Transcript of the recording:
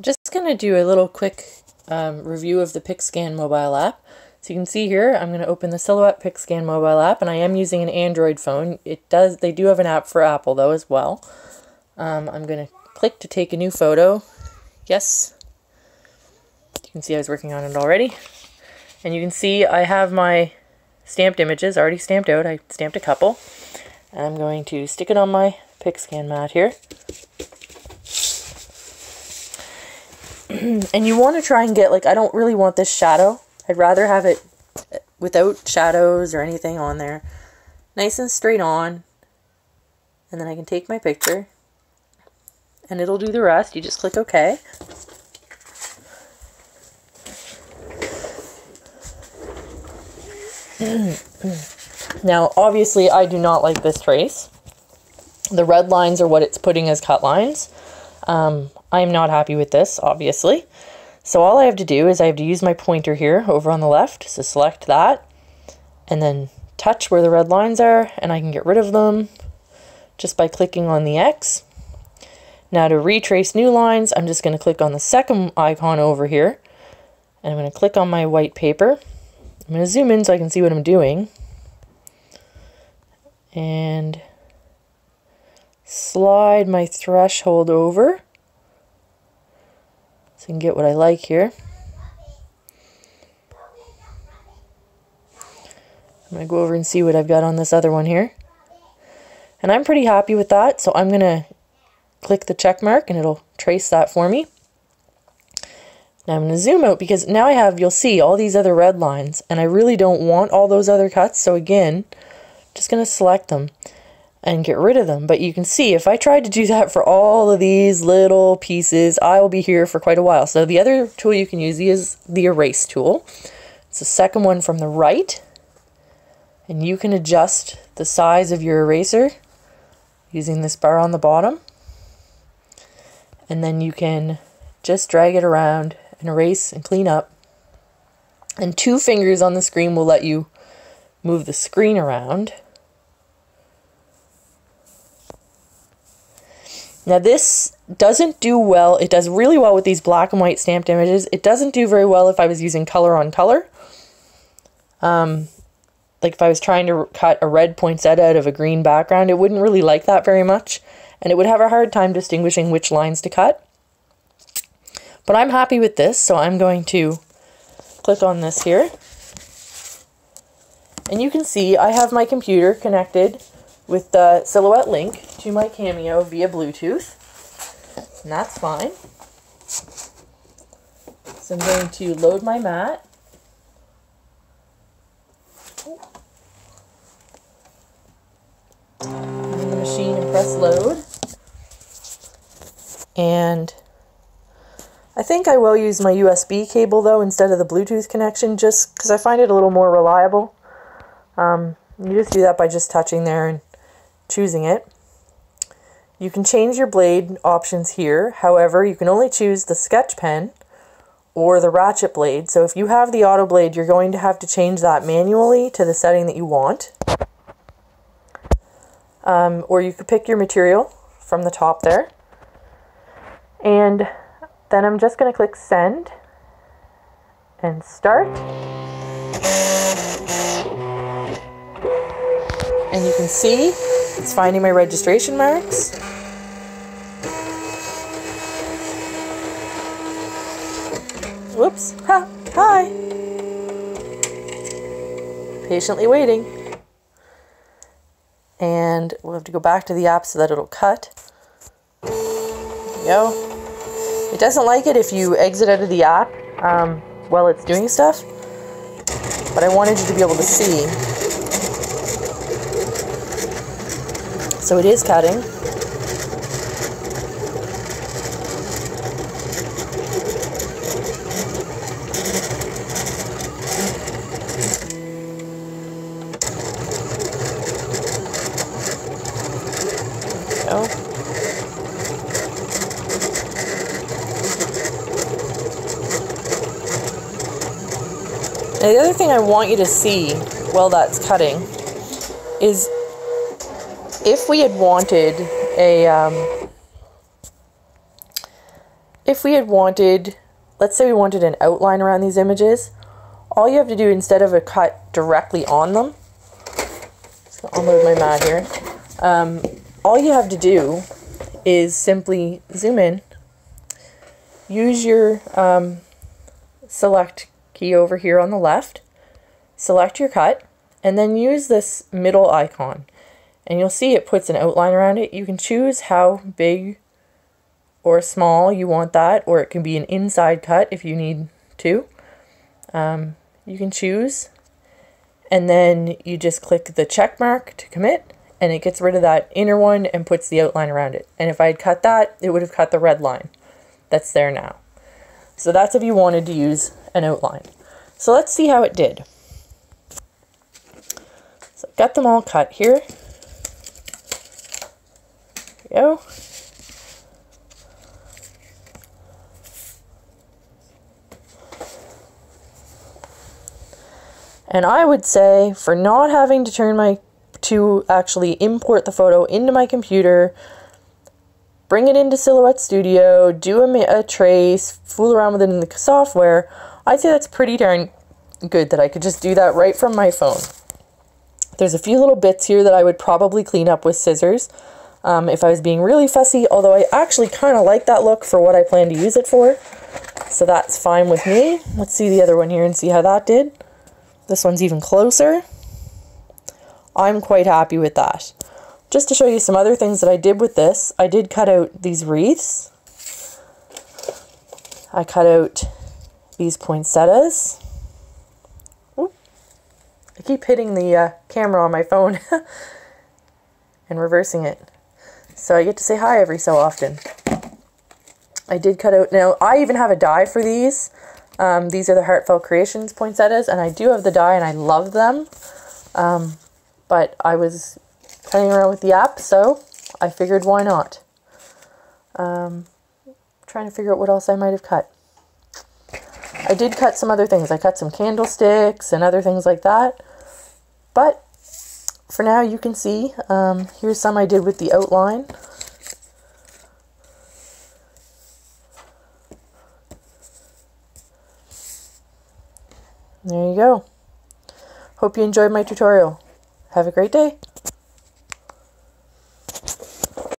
Just going to do a little quick review of the PixScan mobile app. So you can see here, I'm going to open the Silhouette PixScan mobile app, and I am using an Android phone. They do have an app for Apple though as well. I'm going to click to take a new photo. Yes. You can see I was working on it already. And you can see I have my stamped images already stamped out. I stamped a couple. And I'm going to stick it on my PixScan mat here. And you want to try and get, like, I don't really want this shadow. I'd rather have it without shadows or anything on there. Nice and straight on. And then I can take my picture. And it'll do the rest. You just click OK. Now, obviously, I do not like this trace. The red lines are what it's putting as cut lines. I'm not happy with this, obviously. So all I have to do is I have to use my pointer here over on the left. So select that and then touch where the red lines are, and I can get rid of them just by clicking on the X. Now to retrace new lines, I'm just going to click on the second icon over here, and I'm going to click on my white paper. I'm going to zoom in so I can see what I'm doing. And slide my threshold over so I can get what I like here. I'm going to go over and see what I've got on this other one here. And I'm pretty happy with that, so I'm going to click the check mark and it'll trace that for me. Now I'm going to zoom out because now you'll see all these other red lines, and I really don't want all those other cuts. So again, just going to select them and get rid of them. But you can see if I tried to do that for all of these little pieces, I will be here for quite a while. So the other tool you can use is the erase tool. It's the second one from the right, and you can adjust the size of your eraser using this bar on the bottom, and then you can just drag it around and erase and clean up. And 2 fingers on the screen will let you move the screen around. Now this doesn't do well. It does really well with these black and white stamped images. It doesn't do very well if I was using color on color. Like if I was trying to cut a red poinsettia out of a green background, it wouldn't really like that very much, and it would have a hard time distinguishing which lines to cut. But I'm happy with this, so I'm going to click on this here. And you can see I have my computer connected with the Silhouette link to my Cameo via Bluetooth, and that's fine. So I'm going to load my mat. On the machine and press load. And I think I will use my USB cable though instead of the Bluetooth connection, just because I find it a little more reliable. You just do that by just touching there and choosing it. You can change your blade options here. However, you can only choose the sketch pen or the ratchet blade. So if you have the auto blade, you're going to have to change that manually to the setting that you want. Or you could pick your material from the top there. And then I'm just going to click send and start. And you can see it's finding my registration marks. Whoops. Ha! Hi! Patiently waiting. And we'll have to go back to the app so that it'll cut. There we go. It doesn't like it if you exit out of the app while it's doing stuff, but I wanted you to be able to see. So it is cutting. There we go. Now the other thing I want you to see while that's cutting is if we had wanted if we had wanted, let's say we wanted an outline around these images, all you have to do instead of a cut directly on them, so I'll move my mat here, all you have to do is simply zoom in, use your select key over here on the left, select your cut, and then use this middle icon. And you'll see it puts an outline around it. You can choose how big or small you want that, or it can be an inside cut if you need to. You can choose, and then you just click the check mark to commit, and it gets rid of that inner one and puts the outline around it. And if I had cut that, it would have cut the red line that's there now. So that's if you wanted to use an outline. So let's see how it did. So I've got them all cut here. There we go. And I would say, for not having to actually import the photo into my computer, bring it into Silhouette Studio, do a trace, fool around with it in the software, I'd say that's pretty darn good that I could just do that right from my phone. There's a few little bits here that I would probably clean up with scissors if I was being really fussy, although I actually kind of like that look for what I plan to use it for. So that's fine with me. Let's see the other one here and see how that did. This one's even closer. I'm quite happy with that. Just to show you some other things that I did with this, I did cut out these wreaths. I cut out these poinsettias. Oop. I keep hitting the camera on my phone and reversing it. So I get to say hi every so often. I did cut out, now I even have a die for these. These are the Heartfelt Creations poinsettias, and I do have the die and I love them. But I was playing around with the app, so I figured why not. Trying to figure out what else I might have cut. I did cut some other things. I cut some candlesticks and other things like that. But for now you can see, here's some I did with the outline. There you go. Hope you enjoyed my tutorial. Have a great day.